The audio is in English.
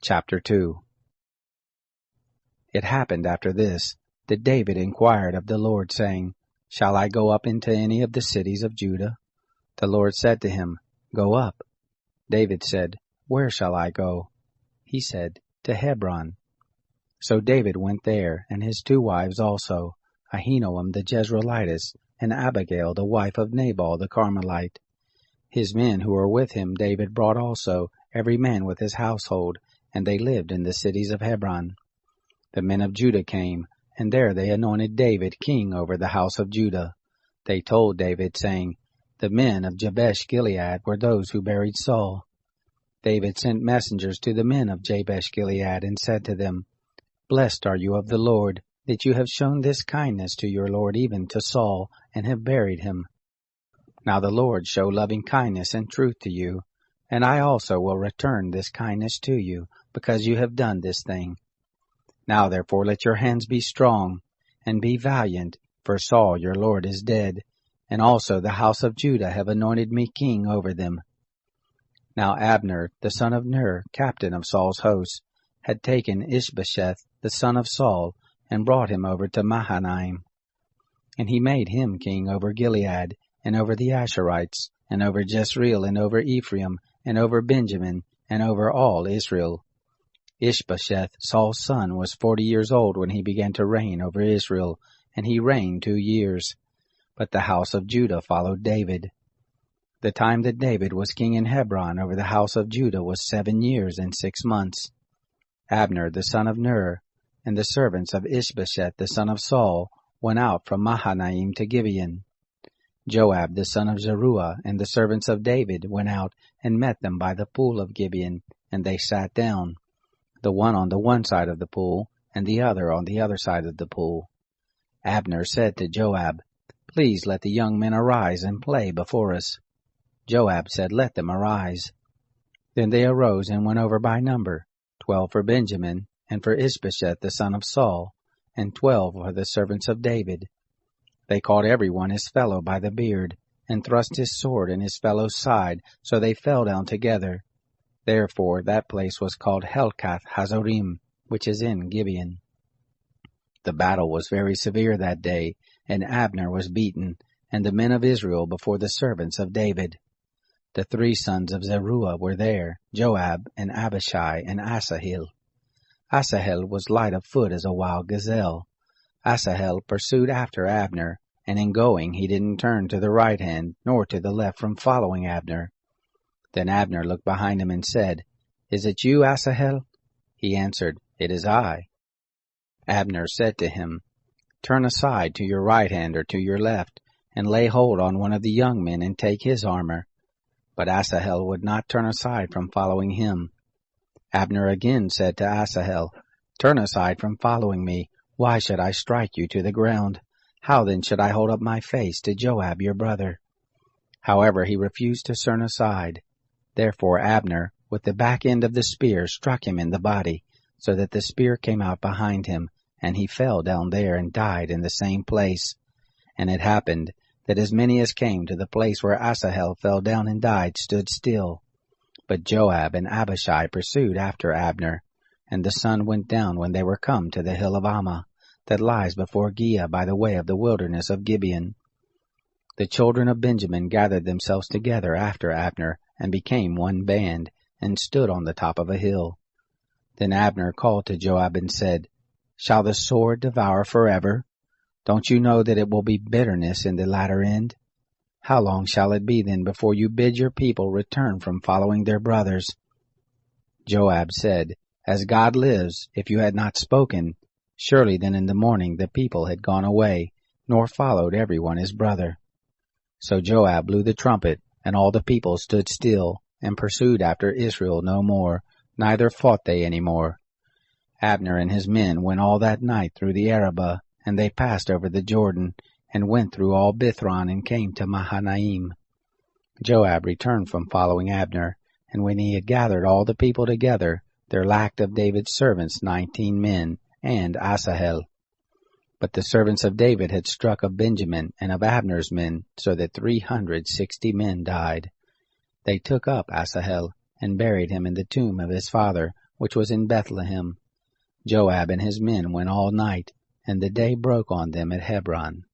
Chapter 2. It happened after this, that David inquired of the Lord, saying, Shall I go up into any of the cities of Judah? The Lord said to him, Go up. David said, Where shall I go? He said, To Hebron. So David went there, and his 2 wives also, Ahinoam the Jezreelitess, and Abigail the wife of Nabal the Carmelite. His men who were with him David brought also, every man with his household, and they lived in the cities of Hebron. The men of Judah came, and there they anointed David king over the house of Judah. They told David, saying, The men of Jabesh Gilead were those who buried Saul. David sent messengers to the men of Jabesh Gilead, and said to them, Blessed are you of the Lord, that you have shown this kindness to your Lord, even to Saul, and have buried him. Now the Lord show loving kindness and truth to you, and I also will return this kindness to you, because you have done this thing. Now therefore let your hands be strong, and be valiant, for Saul your Lord is dead, and also the house of Judah have anointed me king over them. Now Abner, the son of Ner, captain of Saul's host, had taken Ishbosheth, the son of Saul, and brought him over to Mahanaim. And he made him king over Gilead, and over the Asherites, and over Jezreel, and over Ephraim, and over Benjamin, and over all Israel. Ishbosheth, Saul's son, was 40 years old when he began to reign over Israel, and he reigned 2 years. But the house of Judah followed David. The time that David was king in Hebron over the house of Judah was 7 years and 6 months. Abner, the son of Ner, and the servants of Ishbosheth, the son of Saul, went out from Mahanaim to Gibeon. Joab, the son of Zeruiah, and the servants of David went out and met them by the pool of Gibeon, and they sat down, the one on the one side of the pool, and the other on the other side of the pool. Abner said to Joab, Please let the young men arise and play before us. Joab said, Let them arise. Then they arose and went over by number, 12 for Benjamin, and for Ishbosheth the son of Saul, and 12 for the servants of David. They caught every one his fellow by the beard, and thrust his sword in his fellow's side, so they fell down together. Therefore that place was called Helkath Hazorim, which is in Gibeon. The battle was very severe that day, and Abner was beaten, and the men of Israel before the servants of David. The 3 sons of Zeruiah were there, Joab, and Abishai, and Asahel. Asahel was light of foot as a wild gazelle. Asahel pursued after Abner, and in going he didn't turn to the right hand nor to the left from following Abner. Then Abner looked behind him and said, Is it you, Asahel? He answered, It is I. Abner said to him, Turn aside to your right hand or to your left, and lay hold on one of the young men and take his armor. But Asahel would not turn aside from following him. Abner again said to Asahel, Turn aside from following me. Why should I strike you to the ground? How then should I hold up my face to Joab your brother? However, he refused to turn aside. Therefore Abner, with the back end of the spear, struck him in the body, so that the spear came out behind him, and he fell down there and died in the same place. And it happened that as many as came to the place where Asahel fell down and died stood still. But Joab and Abishai pursued after Abner, and the sun went down when they were come to the hill of Ammah, that lies before Giah by the way of the wilderness of Gibeon. The children of Benjamin gathered themselves together after Abner, and became one band, and stood on the top of a hill. Then Abner called to Joab and said, Shall the sword devour forever? Don't you know that it will be bitterness in the latter end? How long shall it be then before you bid your people return from following their brothers? Joab said, As God lives, if you had not spoken, surely then in the morning the people had gone away, nor followed every one his brother. So Joab blew the trumpet, and all the people stood still, and pursued after Israel no more, neither fought they any more. Abner and his men went all that night through the Arabah, and they passed over the Jordan, and went through all Bithron, and came to Mahanaim. Joab returned from following Abner, and when he had gathered all the people together, there lacked of David's servants 19 men, and Asahel. But the servants of David had struck of Benjamin and of Abner's men, so that 360 men died. They took up Asahel, and buried him in the tomb of his father, which was in Bethlehem. Joab and his men went all night, and the day broke on them at Hebron.